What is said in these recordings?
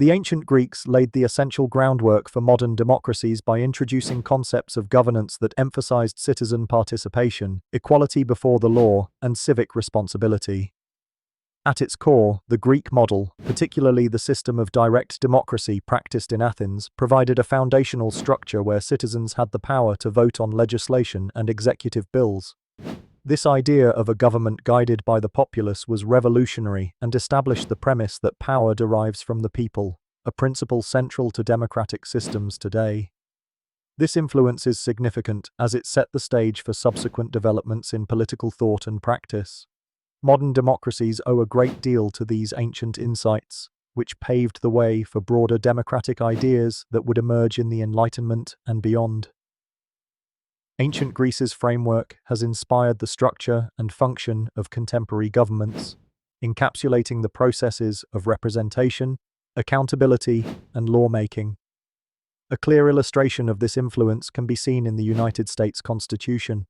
The ancient Greeks laid the essential groundwork for modern democracies by introducing concepts of governance that emphasized citizen participation, equality before the law, and civic responsibility. At its core, the Greek model, particularly the system of direct democracy practiced in Athens, provided a foundational structure where citizens had the power to vote on legislation and executive bills. This idea of a government guided by the populace was revolutionary and established the premise that power derives from the people, a principle central to democratic systems today. This influence is significant as it set the stage for subsequent developments in political thought and practice. Modern democracies owe a great deal to these ancient insights, which paved the way for broader democratic ideas that would emerge in the Enlightenment and beyond. Ancient Greece's framework has inspired the structure and function of contemporary governments, encapsulating the processes of representation, accountability, and lawmaking. A clear illustration of this influence can be seen in the United States Constitution.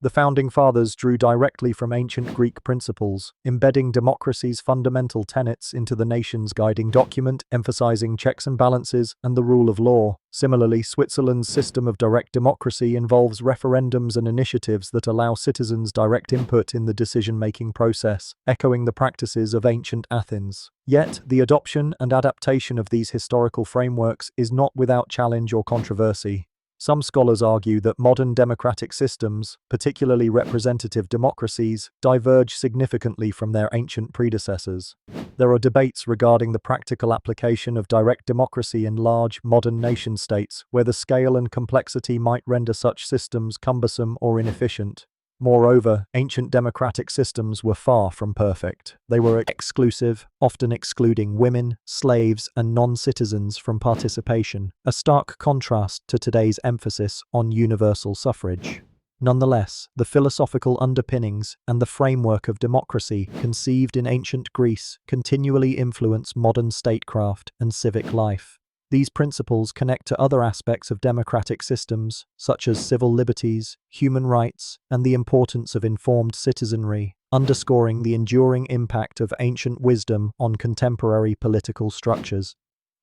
The Founding Fathers drew directly from ancient Greek principles, embedding democracy's fundamental tenets into the nation's guiding document, emphasizing checks and balances and the rule of law. Similarly, Switzerland's system of direct democracy involves referendums and initiatives that allow citizens direct input in the decision-making process, echoing the practices of ancient Athens. Yet, the adoption and adaptation of these historical frameworks is not without challenge or controversy. Some scholars argue that modern democratic systems, particularly representative democracies, diverge significantly from their ancient predecessors. There are debates regarding the practical application of direct democracy in large, modern nation-states, where the scale and complexity might render such systems cumbersome or inefficient. Moreover, ancient democratic systems were far from perfect. They were exclusive, often excluding women, slaves, and non-citizens from participation, a stark contrast to today's emphasis on universal suffrage. Nonetheless, the philosophical underpinnings and the framework of democracy conceived in ancient Greece continually influence modern statecraft and civic life. These principles connect to other aspects of democratic systems, such as civil liberties, human rights, and the importance of informed citizenry, underscoring the enduring impact of ancient wisdom on contemporary political structures.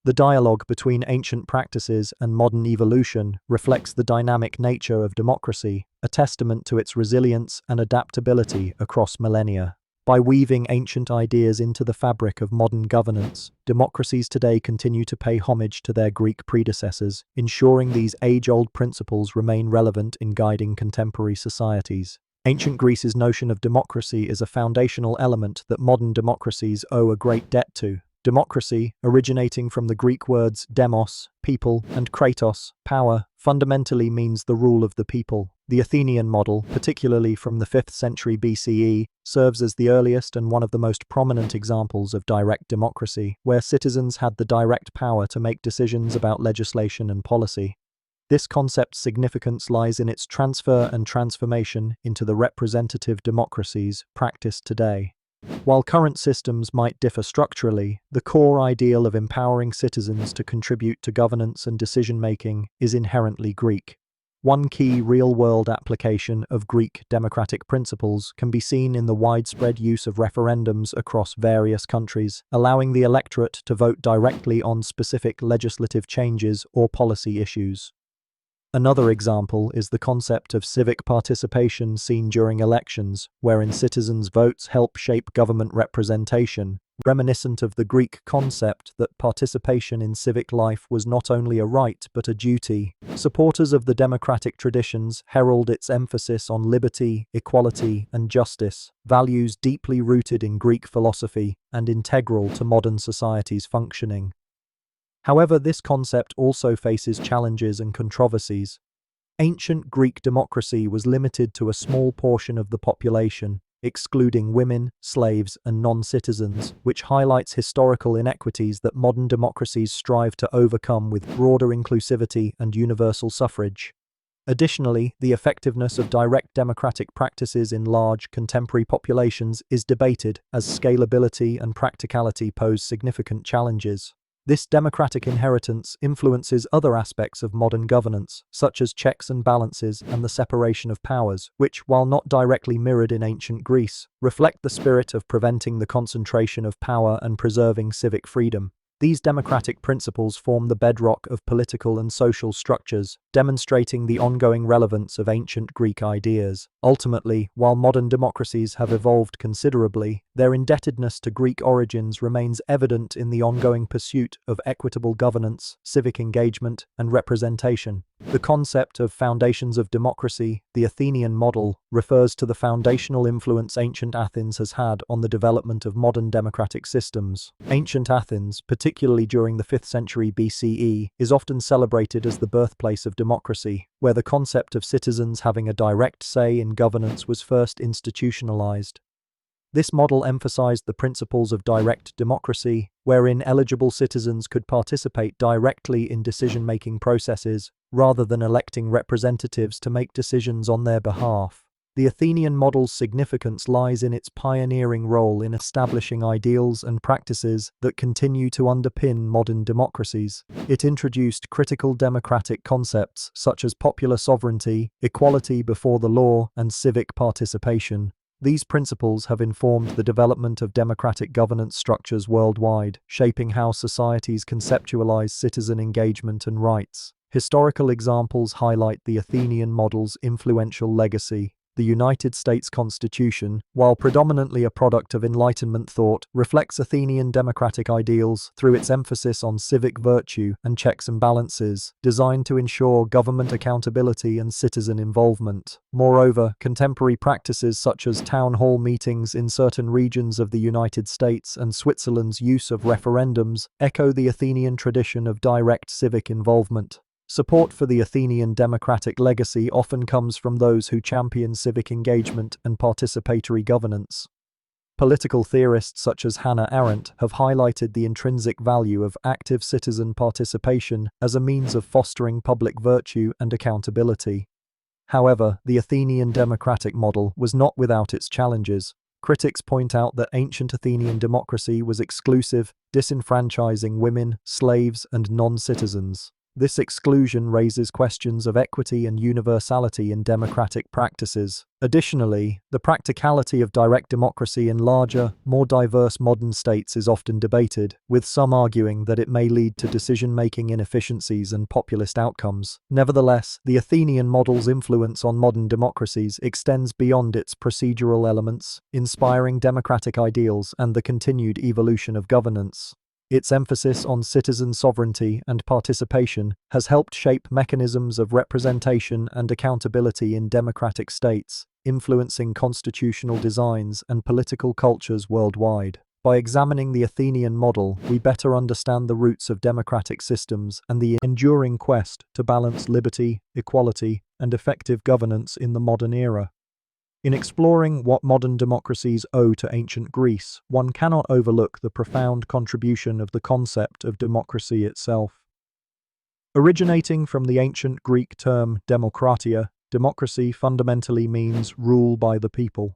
The dialogue between ancient practices and modern evolution reflects the dynamic nature of democracy, a testament to its resilience and adaptability across millennia. By weaving ancient ideas into the fabric of modern governance, democracies today continue to pay homage to their Greek predecessors, ensuring these age-old principles remain relevant in guiding contemporary societies. Ancient Greece's notion of democracy is a foundational element that modern democracies owe a great debt to. Democracy, originating from the Greek words demos, people, and kratos, power, fundamentally means the rule of the people. The Athenian model, particularly from the 5th century BCE, serves as the earliest and one of the most prominent examples of direct democracy, where citizens had the direct power to make decisions about legislation and policy. This concept's significance lies in its transfer and transformation into the representative democracies practiced today. While current systems might differ structurally, the core ideal of empowering citizens to contribute to governance and decision-making is inherently Greek. One key real-world application of Greek democratic principles can be seen in the widespread use of referendums across various countries, allowing the electorate to vote directly on specific legislative changes or policy issues. Another example is the concept of civic participation seen during elections, wherein citizens' votes help shape government representation, reminiscent of the Greek concept that participation in civic life was not only a right but a duty. Supporters of the democratic traditions herald its emphasis on liberty, equality, and justice, values deeply rooted in Greek philosophy and integral to modern society's functioning. However, this concept also faces challenges and controversies. Ancient Greek democracy was limited to a small portion of the population, excluding women, slaves, and non-citizens, which highlights historical inequities that modern democracies strive to overcome with broader inclusivity and universal suffrage. Additionally, the effectiveness of direct democratic practices in large, contemporary populations is debated, as scalability and practicality pose significant challenges. This democratic inheritance influences other aspects of modern governance, such as checks and balances and the separation of powers, which, while not directly mirrored in ancient Greece, reflect the spirit of preventing the concentration of power and preserving civic freedom. These democratic principles form the bedrock of political and social structures, demonstrating the ongoing relevance of ancient Greek ideas. Ultimately, while modern democracies have evolved considerably, their indebtedness to Greek origins remains evident in the ongoing pursuit of equitable governance, civic engagement, and representation. The concept of foundations of democracy, the Athenian model, refers to the foundational influence ancient Athens has had on the development of modern democratic systems. Ancient Athens, particularly during the 5th century BCE, is often celebrated as the birthplace of democracy, where the concept of citizens having a direct say in governance was first institutionalized. This model emphasized the principles of direct democracy, wherein eligible citizens could participate directly in decision-making processes, rather than electing representatives to make decisions on their behalf. The Athenian model's significance lies in its pioneering role in establishing ideals and practices that continue to underpin modern democracies. It introduced critical democratic concepts such as popular sovereignty, equality before the law, and civic participation. These principles have informed the development of democratic governance structures worldwide, shaping how societies conceptualize citizen engagement and rights. Historical examples highlight the Athenian model's influential legacy. The United States Constitution, while predominantly a product of Enlightenment thought, reflects Athenian democratic ideals through its emphasis on civic virtue and checks and balances, designed to ensure government accountability and citizen involvement. Moreover, contemporary practices such as town hall meetings in certain regions of the United States and Switzerland's use of referendums echo the Athenian tradition of direct civic involvement. Support for the Athenian democratic legacy often comes from those who champion civic engagement and participatory governance. Political theorists such as Hannah Arendt have highlighted the intrinsic value of active citizen participation as a means of fostering public virtue and accountability. However, the Athenian democratic model was not without its challenges. Critics point out that ancient Athenian democracy was exclusive, disenfranchising women, slaves, and non-citizens. This exclusion raises questions of equity and universality in democratic practices. Additionally, the practicality of direct democracy in larger, more diverse modern states is often debated, with some arguing that it may lead to decision-making inefficiencies and populist outcomes. Nevertheless, the Athenian model's influence on modern democracies extends beyond its procedural elements, inspiring democratic ideals and the continued evolution of governance. Its emphasis on citizen sovereignty and participation has helped shape mechanisms of representation and accountability in democratic states, influencing constitutional designs and political cultures worldwide. By examining the Athenian model, we better understand the roots of democratic systems and the enduring quest to balance liberty, equality, and effective governance in the modern era. In exploring what modern democracies owe to ancient Greece, one cannot overlook the profound contribution of the concept of democracy itself. Originating from the ancient Greek term demokratia, democracy fundamentally means rule by the people.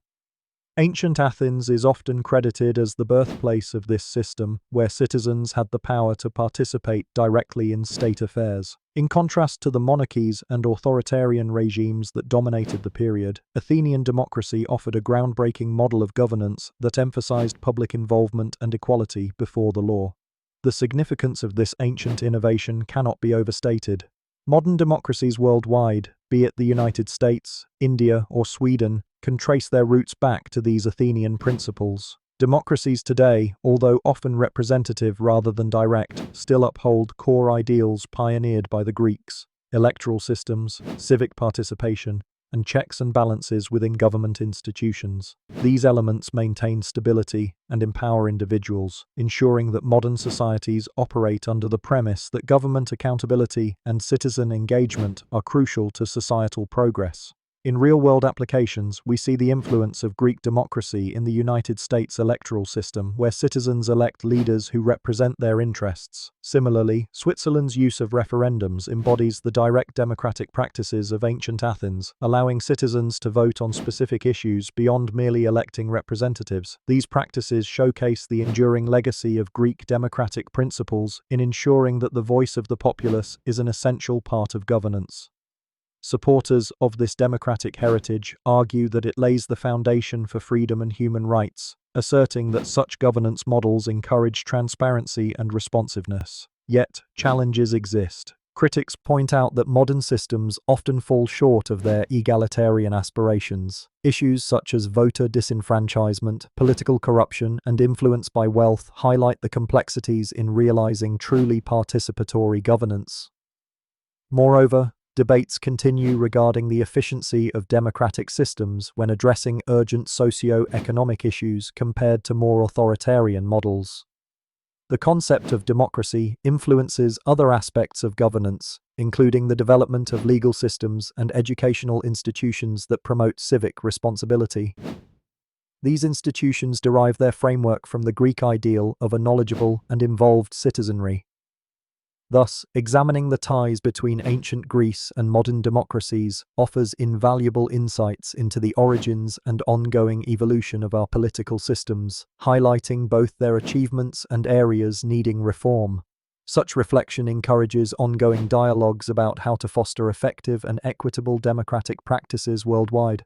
Ancient Athens is often credited as the birthplace of this system, where citizens had the power to participate directly in state affairs. In contrast to the monarchies and authoritarian regimes that dominated the period, Athenian democracy offered a groundbreaking model of governance that emphasized public involvement and equality before the law. The significance of this ancient innovation cannot be overstated. Modern democracies worldwide, be it the United States, India, or Sweden, can trace their roots back to these Athenian principles. Democracies today, although often representative rather than direct, still uphold core ideals pioneered by the Greeks: electoral systems, civic participation, and checks and balances within government institutions. These elements maintain stability and empower individuals, ensuring that modern societies operate under the premise that government accountability and citizen engagement are crucial to societal progress. In real-world applications, we see the influence of Greek democracy in the United States electoral system, where citizens elect leaders who represent their interests. Similarly, Switzerland's use of referendums embodies the direct democratic practices of ancient Athens, allowing citizens to vote on specific issues beyond merely electing representatives. These practices showcase the enduring legacy of Greek democratic principles in ensuring that the voice of the populace is an essential part of governance. Supporters of this democratic heritage argue that it lays the foundation for freedom and human rights, asserting that such governance models encourage transparency and responsiveness. Yet, challenges exist. Critics point out that modern systems often fall short of their egalitarian aspirations. Issues such as voter disenfranchisement, political corruption, and influence by wealth highlight the complexities in realizing truly participatory governance. Moreover, debates continue regarding the efficiency of democratic systems when addressing urgent socio-economic issues compared to more authoritarian models. The concept of democracy influences other aspects of governance, including the development of legal systems and educational institutions that promote civic responsibility. These institutions derive their framework from the Greek ideal of a knowledgeable and involved citizenry. Thus, examining the ties between ancient Greece and modern democracies offers invaluable insights into the origins and ongoing evolution of our political systems, highlighting both their achievements and areas needing reform. Such reflection encourages ongoing dialogues about how to foster effective and equitable democratic practices worldwide.